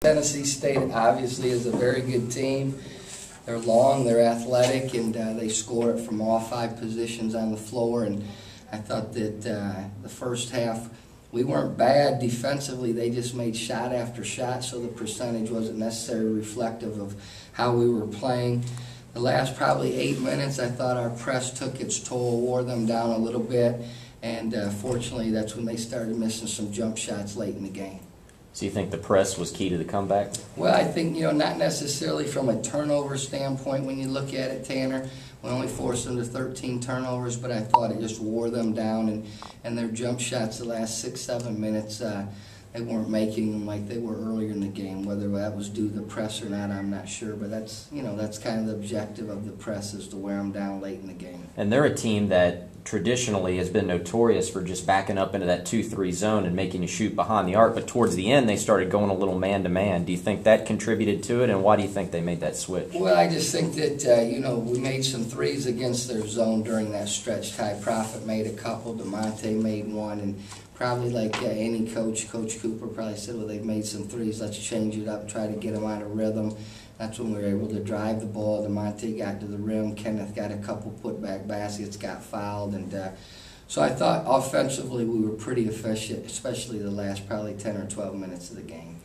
Tennessee State obviously is a very good team. They're long, they're athletic, and they score it from all 5 positions on the floor. And I thought that the first half, we weren't bad defensively. They just made shot after shot, so the percentage wasn't necessarily reflective of how we were playing. The last probably 8 minutes, I thought our press took its toll, wore them down a little bit, and fortunately that's when they started missing some jump shots late in the game. So you think the press was key to the comeback? Well, I think, not necessarily from a turnover standpoint when you look at it, Tanner. We only forced them to 13 turnovers, but I thought it just wore them down, and their jump shots the last 6-7 minutes, they weren't making them like they were earlier in the game. Whether that was due to the press or not, I'm not sure, but that's kind of the objective of the press, is to wear them down late in the game. And they're a team that traditionally has been notorious for just backing up into that 2-3 zone and making you shoot behind the arc, but towards the end they started going a little man-to-man. Do you think that contributed to it, and why do you think they made that switch? Well, I just think that, we made some threes against their zone during that stretch. Ty Profit made a couple, DeMonte made one, and probably like any coach, Coach Cooper probably said, well, they've made some threes, let's change it up, try to get them out of rhythm. That's when we were able to drive the ball. DeMonte got to the rim. Kenneth got a couple putback baskets, got fouled. And so I thought offensively we were pretty efficient, especially the last probably 10 or 12 minutes of the game.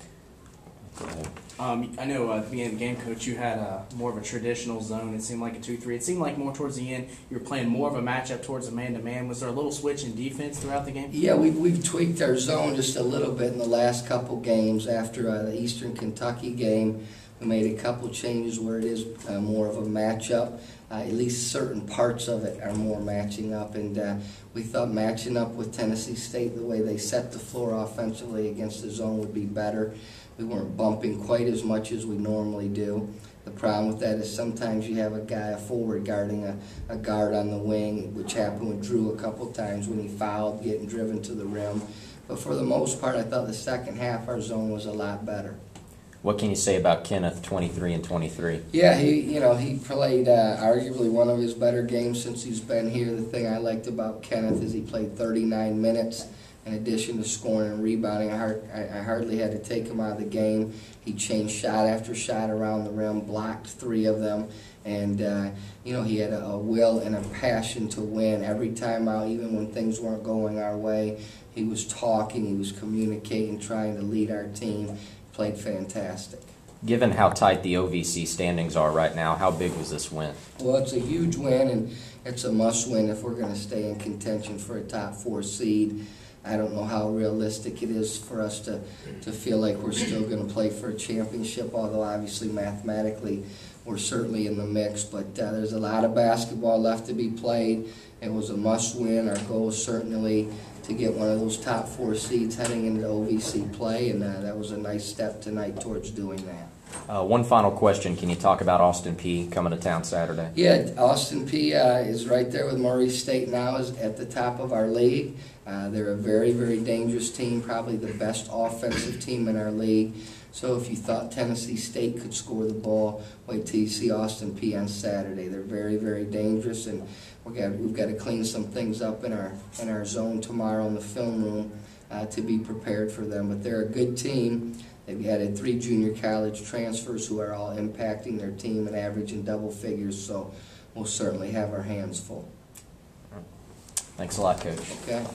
I know at the beginning of the game, Coach, you had more of a traditional zone. It seemed like a 2-3. It seemed like more towards the end you were playing more of a matchup towards a man-to-man. Was there a little switch in defense throughout the game? Yeah, we've tweaked our zone just a little bit in the last couple games. After the Eastern Kentucky game, we made a couple changes where it is more of a matchup. At least certain parts of it are more matching up, and we thought matching up with Tennessee State, the way they set the floor offensively against the zone, would be better. We weren't bumping quite as much as we normally do. The problem with that is sometimes you have a forward guarding a guard on the wing, which happened with Drew a couple times when he fouled, getting driven to the rim. But for the most part, I thought the second half our zone was a lot better. What can you say about Kenneth, 23 and 23? Yeah, he played arguably one of his better games since he's been here. The thing I liked about Kenneth is he played 39 minutes. In addition to scoring and rebounding, I hardly had to take him out of the game. He changed shot after shot around the rim, blocked 3 of them, and he had a will and a passion to win every time out, even when things weren't going our way. He was talking, he was communicating, trying to lead our team. Played fantastic. Given how tight the OVC standings are right now, how big was this win? Well, it's a huge win, and it's a must-win if we're going to stay in contention for a top 4 seed. I don't know how realistic it is for us to feel like we're still going to play for a championship, although obviously mathematically we're certainly in the mix. But there's a lot of basketball left to be played. It was a must-win. Our goal is certainly to get one of those top 4 seeds heading into OVC play, and that was a nice step tonight towards doing that. One final question. Can you talk about Austin Peay coming to town Saturday? Yeah, Austin Peay is right there with Maurice State now, is at the top of our league. They're a very, very dangerous team, probably the best offensive team in our league. So if you thought Tennessee State could score the ball, wait till you see Austin Peay on Saturday. They're very, very dangerous, and we've got to clean some things up in our zone tomorrow in the film room to be prepared for them. But they're a good team. They've added 3 junior college transfers who are all impacting their team and averaging double figures, so we'll certainly have our hands full. Thanks a lot, Coach. Okay.